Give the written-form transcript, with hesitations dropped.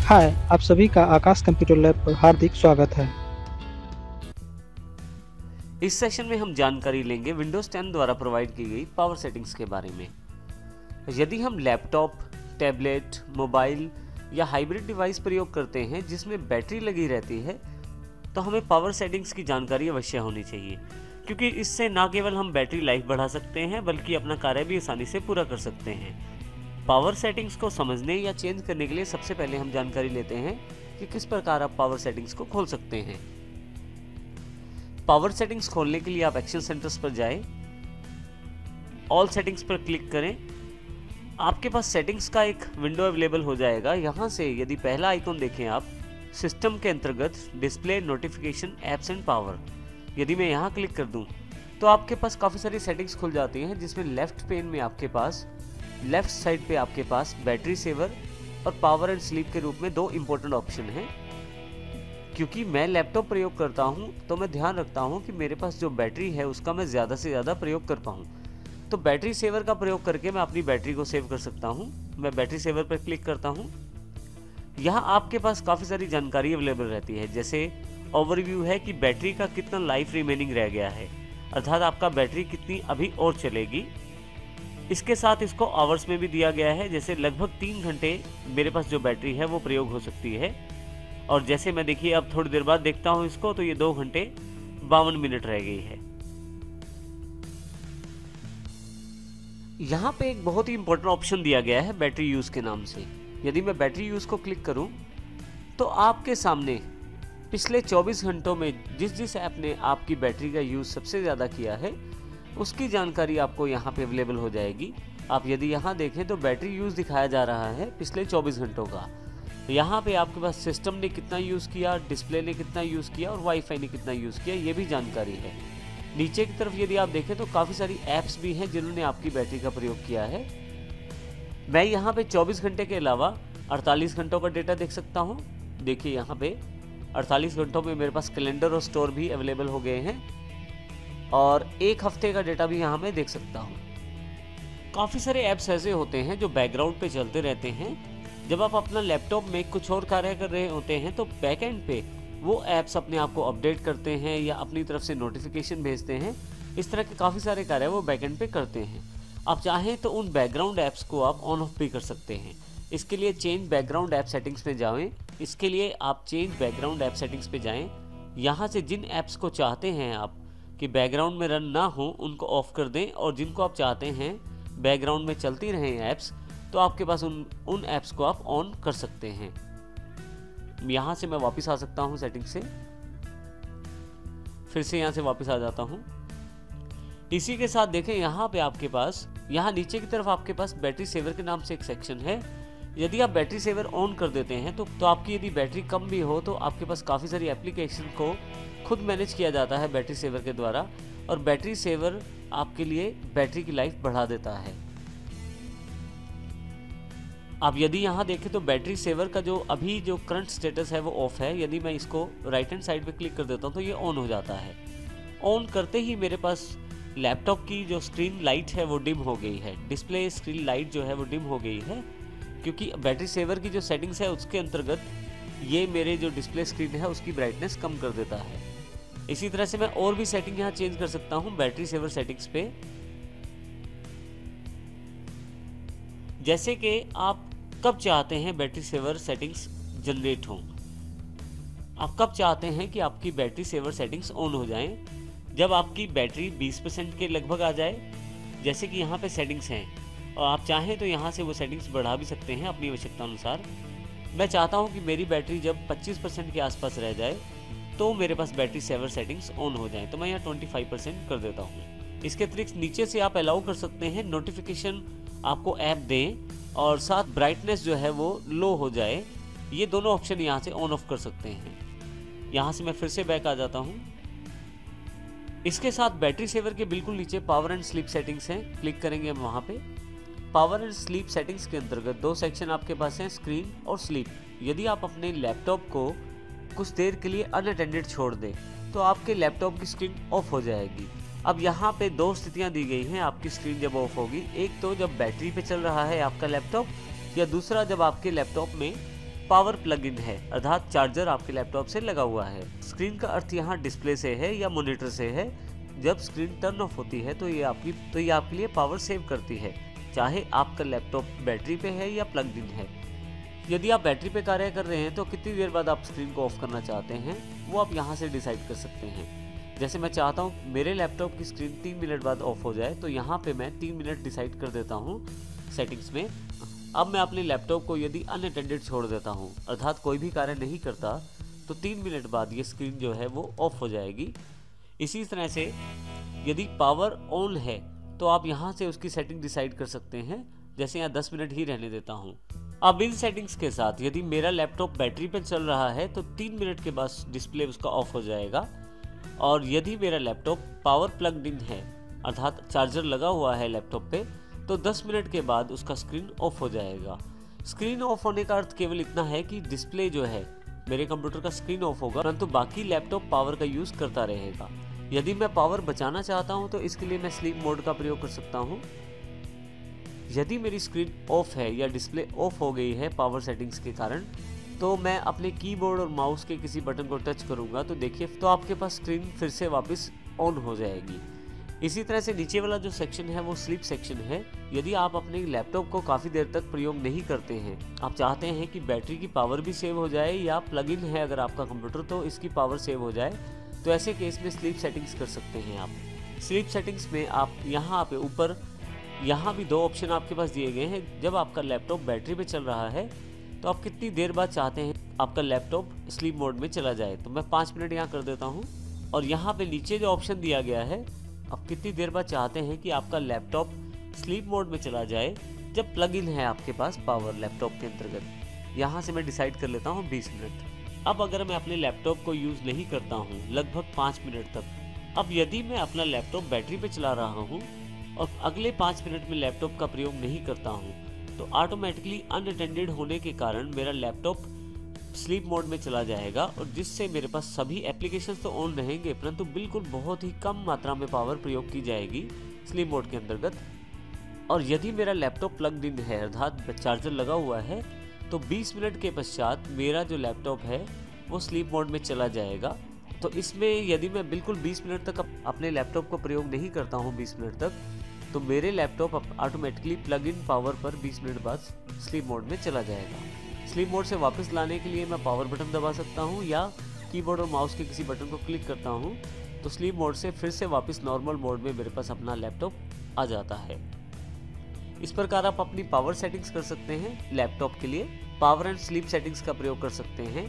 हाय, आप सभी का आकाश कंप्यूटर लैब पर हार्दिक स्वागत है। इस सेशन में हम जानकारी लेंगे विंडोज 10 द्वारा प्रोवाइड की गई पावर सेटिंग्स के बारे में। यदि हम लैपटॉप, टैबलेट, मोबाइल या हाइब्रिड डिवाइस प्रयोग करते हैं जिसमें बैटरी लगी रहती है, तो हमें पावर सेटिंग्स की जानकारी अवश्य होनी चाहिए, क्योंकि इससे न केवल हम बैटरी लाइफ बढ़ा सकते हैं बल्कि अपना कार्य भी आसानी से पूरा कर सकते हैं। पावर सेटिंग्स को समझने या चेंज करने के लिए सबसे पहले हम जानकारी लेते हैं कि किस प्रकार आप पावर सेटिंग्स को खोल सकते हैं। पावर सेटिंग्स खोलने के लिए आप एक्शन सेंटर्स पर जाएं, ऑल सेटिंग्स पर क्लिक करें। आपके पास सेटिंग्स का एक विंडो अवेलेबल हो जाएगा। यहाँ से यदि पहला आइकॉन देखें आप, सिस्टम के अंतर्गत display, notification, apps and power, यदि मैं यहाँ क्लिक कर दूँ तो आपके पास काफ़ी सारी सेटिंग्स खुल जाती हैं, जिसमें लेफ्ट पेन में आपके पास लेफ्ट साइड पे आपके पास बैटरी सेवर और पावर एंड स्लीप के रूप में दो इंपॉर्टेंट ऑप्शन हैं। क्योंकि मैं लैपटॉप प्रयोग करता हूं तो मैं ध्यान रखता हूं कि मेरे पास जो बैटरी है उसका मैं ज़्यादा से ज़्यादा प्रयोग कर पाऊं। तो बैटरी सेवर का प्रयोग करके मैं अपनी बैटरी को सेव कर सकता हूं। मैं बैटरी सेवर पर क्लिक करता हूं। यहाँ आपके पास काफ़ी सारी जानकारी अवेलेबल रहती है, जैसे ओवरव्यू है कि बैटरी का कितना लाइफ रिमेनिंग रह गया है, अर्थात आपका बैटरी कितनी अभी और चलेगी। इसके साथ इसको आवर्स में भी दिया गया है, जैसे लगभग 3 घंटे मेरे पास जो बैटरी है वो प्रयोग हो सकती है। और जैसे मैं देखिए अब थोड़ी देर बाद देखता हूं इसको, तो ये 2 घंटे 52 मिनट रह गई है। यहाँ पे एक बहुत ही इंपॉर्टेंट ऑप्शन दिया गया है बैटरी यूज के नाम से। यदि मैं बैटरी यूज को क्लिक करूं तो आपके सामने पिछले 24 घंटों में जिस जिस ऐप ने आपकी बैटरी का यूज सबसे ज़्यादा किया है उसकी जानकारी आपको यहाँ पे अवेलेबल हो जाएगी। आप यदि यहाँ देखें तो बैटरी यूज़ दिखाया जा रहा है पिछले 24 घंटों का। यहाँ पे आपके पास सिस्टम ने कितना यूज़ किया, डिस्प्ले ने कितना यूज़ किया और वाईफाई ने कितना यूज़ किया, ये भी जानकारी है। नीचे की तरफ यदि आप देखें तो काफ़ी सारी ऐप्स भी हैं जिन्होंने आपकी बैटरी का प्रयोग किया है। मैं यहाँ पे 24 घंटे के अलावा 48 घंटों का डेटा देख सकता हूँ। देखिए यहाँ पे 48 घंटों में मेरे पास कैलेंडर और स्टोर भी अवेलेबल हो गए हैं, और एक हफ्ते का डेटा भी यहाँ मैं देख सकता हूँ। काफ़ी सारे ऐप्स ऐसे होते हैं जो बैकग्राउंड पे चलते रहते हैं। जब आप अपना लैपटॉप में कुछ और कार्य कर रहे होते हैं तो बैकएंड पे वो ऐप्स अपने आप को अपडेट करते हैं या अपनी तरफ से नोटिफिकेशन भेजते हैं। इस तरह के काफ़ी सारे कार्य वो बैकएंड पे करते हैं। आप चाहें तो उन बैकग्राउंड ऐप्स को आप ऑन ऑफ भी कर सकते हैं। इसके लिए चेंज बैकग्राउंड ऐप सेटिंग्स में जाएं। इसके लिए आप चेंज बैकग्राउंड ऐप सेटिंग्स पे जाएं। यहाँ से जिन ऐप्स को चाहते हैं आप कि बैकग्राउंड में रन ना हो उनको ऑफ कर दें, और जिनको आप चाहते हैं बैकग्राउंड में चलती रहें ऐप्स, तो आपके पास उन ऐप्स को आप ऑन कर सकते हैं। यहाँ से मैं वापस आ सकता हूँ सेटिंग से, फिर से यहाँ से वापस आ जाता हूँ। इसी के साथ देखें यहाँ पे आपके पास, यहाँ नीचे की तरफ आपके पास बैटरी सेवर के नाम से एक सेक्शन है। यदि आप बैटरी सेवर ऑन कर देते हैं तो आपकी यदि बैटरी कम भी हो तो आपके पास काफ़ी सारी एप्लीकेशन को खुद मैनेज किया जाता है बैटरी सेवर के द्वारा, और बैटरी सेवर आपके लिए बैटरी की लाइफ बढ़ा देता है। आप यदि यहाँ देखें तो बैटरी सेवर का जो अभी जो करंट स्टेटस है वो ऑफ है। यदि मैं इसको राइट हैंड साइड पे क्लिक कर देता हूँ तो ये ऑन हो जाता है। ऑन करते ही मेरे पास लैपटॉप की जो स्क्रीन लाइट है वो डिम हो गई है, डिस्प्ले स्क्रीन लाइट जो है वो डिम हो गई है, क्योंकि बैटरी सेवर की जो सेटिंग्स है उसके अंतर्गत ये मेरे जो डिस्प्ले स्क्रीन है उसकी ब्राइटनेस कम कर देता है। इसी तरह से मैं और भी सेटिंग यहाँ चेंज कर सकता हूँ बैटरी सेवर सेटिंग्स पे। जैसे कि आप कब चाहते हैं बैटरी सेवर सेटिंग्स जनरेट हों, आप कब चाहते हैं कि आपकी बैटरी सेवर सेटिंग्स ऑन हो जाएं, जब आपकी बैटरी 20% के लगभग आ जाए, जैसे कि यहाँ पे सेटिंग्स हैं, और आप चाहें तो यहाँ से वो सेटिंग्स बढ़ा भी सकते हैं अपनी आवश्यकता अनुसार। मैं चाहता हूँ कि मेरी बैटरी जब 25% के आसपास रह जाए तो मेरे पास बैटरी सेवर सेटिंग्स ऑन हो जाएं, तो मैं यहाँ 25% कर देता हूँ। इसके अतिरिक्त नीचे से आप अलाउ कर सकते हैं नोटिफिकेशन आपको ऐप दें और साथ ब्राइटनेस जो है वो लो हो जाए। ये दोनों ऑप्शन यहाँ से ऑन ऑफ कर सकते हैं। यहाँ से मैं फिर से बैक आ जाता हूँ। इसके साथ बैटरी सेवर के बिल्कुल नीचे पावर एंड स्लीप सेटिंग्स हैं, क्लिक करेंगे हम वहाँ पे। पावर एंड स्लीप सेटिंग्स के अंतर्गत दो सेक्शन आपके पास हैं, स्क्रीन और स्लीप। यदि आप अपने लैपटॉप को कुछ देर के लिए अनअटेंडेड छोड़ दें तो आपके लैपटॉप की स्क्रीन ऑफ हो जाएगी। अब यहाँ पे दो स्थितियाँ दी गई हैं आपकी स्क्रीन जब ऑफ होगी। एक तो जब बैटरी पे चल रहा है आपका लैपटॉप, या दूसरा जब आपके लैपटॉप में पावर प्लग इन है, अर्थात चार्जर आपके लैपटॉप से लगा हुआ है। स्क्रीन का अर्थ यहाँ डिस्प्ले से है या मॉनिटर से है। जब स्क्रीन टर्न ऑफ होती है तो ये आपके लिए पावर सेव करती है, चाहे आपका लैपटॉप बैटरी पे है या प्लग इन है। यदि आप बैटरी पे कार्य कर रहे हैं तो कितनी देर बाद आप स्क्रीन को ऑफ करना चाहते हैं वो आप यहाँ से डिसाइड कर सकते हैं। जैसे मैं चाहता हूँ मेरे लैपटॉप की स्क्रीन 3 मिनट बाद ऑफ हो जाए, तो यहाँ पे मैं 3 मिनट डिसाइड कर देता हूँ सेटिंग्स में। अब मैं अपने लैपटॉप को यदि अनअटेंडेड छोड़ देता हूँ, अर्थात कोई भी कार्य नहीं करता, तो 3 मिनट बाद ये स्क्रीन जो है वो ऑफ हो जाएगी। इसी तरह से यदि पावर ऑन है तो आप यहाँ से उसकी सेटिंग डिसाइड कर सकते हैं। जैसे यहाँ 10 मिनट ही रहने देता हूँ। अब इन सेटिंग्स के साथ यदि मेरा लैपटॉप बैटरी पे चल रहा है तो 3 मिनट के बाद डिस्प्ले उसका ऑफ हो जाएगा। और यदि मेरा लैपटॉप पावर प्लग्ड इन है, अर्थात चार्जर लगा हुआ है लैपटॉप पे, तो 10 मिनट के बाद उसका स्क्रीन ऑफ हो जाएगा। स्क्रीन ऑफ होने का अर्थ केवल इतना है कि डिस्प्ले जो है मेरे कंप्यूटर का स्क्रीन ऑफ होगा, परंतु बाकी लैपटॉप पावर का यूज़ करता रहेगा। यदि मैं पावर बचाना चाहता हूं तो इसके लिए मैं स्लीप मोड का प्रयोग कर सकता हूं। यदि मेरी स्क्रीन ऑफ है या डिस्प्ले ऑफ हो गई है पावर सेटिंग्स के कारण, तो मैं अपने कीबोर्ड और माउस के किसी बटन को टच करूंगा तो देखिए तो आपके पास स्क्रीन फिर से वापस ऑन हो जाएगी। इसी तरह से नीचे वाला जो सेक्शन है वो स्लीप सेक्शन है। यदि आप अपने लैपटॉप को काफ़ी देर तक प्रयोग नहीं करते हैं, आप चाहते हैं कि बैटरी की पावर भी सेव हो जाए या प्लग इन है अगर आपका कंप्यूटर तो इसकी पावर सेव हो जाए, तो ऐसे केस में स्लीप सेटिंग्स कर सकते हैं आप। स्लीप सेटिंग्स में आप यहाँ पे ऊपर यहाँ भी 2 ऑप्शन आपके पास दिए गए हैं। जब आपका लैपटॉप बैटरी पे चल रहा है तो आप कितनी देर बाद चाहते हैं आपका लैपटॉप स्लीप मोड में चला जाए, तो मैं 5 मिनट यहाँ कर देता हूँ। और यहाँ पे नीचे जो ऑप्शन दिया गया है, आप कितनी देर बाद चाहते हैं कि आपका लैपटॉप स्लीप मोड में चला जाए जब प्लग इन है आपके पास पावर लैपटॉप के अंतर्गत। यहाँ से मैं डिसाइड कर लेता हूँ 20 मिनट। अब अगर मैं अपने लैपटॉप को यूज़ नहीं करता हूँ लगभग 5 मिनट तक, अब यदि मैं अपना लैपटॉप बैटरी पे चला रहा हूँ और अगले 5 मिनट में लैपटॉप का प्रयोग नहीं करता हूँ, तो ऑटोमेटिकली अनअटेंडेड होने के कारण मेरा लैपटॉप स्लीप मोड में चला जाएगा, और जिससे मेरे पास सभी एप्लीकेशंस तो ऑन रहेंगे परंतु बिल्कुल बहुत ही कम मात्रा में पावर प्रयोग की जाएगी स्लीप मोड के अंतर्गत। और यदि मेरा लैपटॉप प्लग्ड इन है, अर्थात चार्जर लगा हुआ है, तो 20 मिनट के पश्चात मेरा जो लैपटॉप है वो स्लीप मोड में चला जाएगा। तो इसमें यदि मैं बिल्कुल 20 मिनट तक अपने लैपटॉप को प्रयोग नहीं करता हूँ 20 मिनट तक, तो मेरे laptop automatically plug in power पर 20 मिनट बाद स्लीप मोड में चला जाएगा। स्लीप मोड से वापस लाने के लिए मैं पावर बटन दबा सकता हूँ या कीबोर्ड और माउस के किसी बटन को क्लिक करता हूँ, तो स्लीप मोड से फिर से वापस नॉर्मल मोड में मेरे पास अपना लैपटॉप आ जाता है। इस प्रकार आप अपनी पावर सेटिंग्स कर सकते हैं। लैपटॉप के लिए पावर एंड स्लीप सेटिंग्स का प्रयोग कर सकते हैं।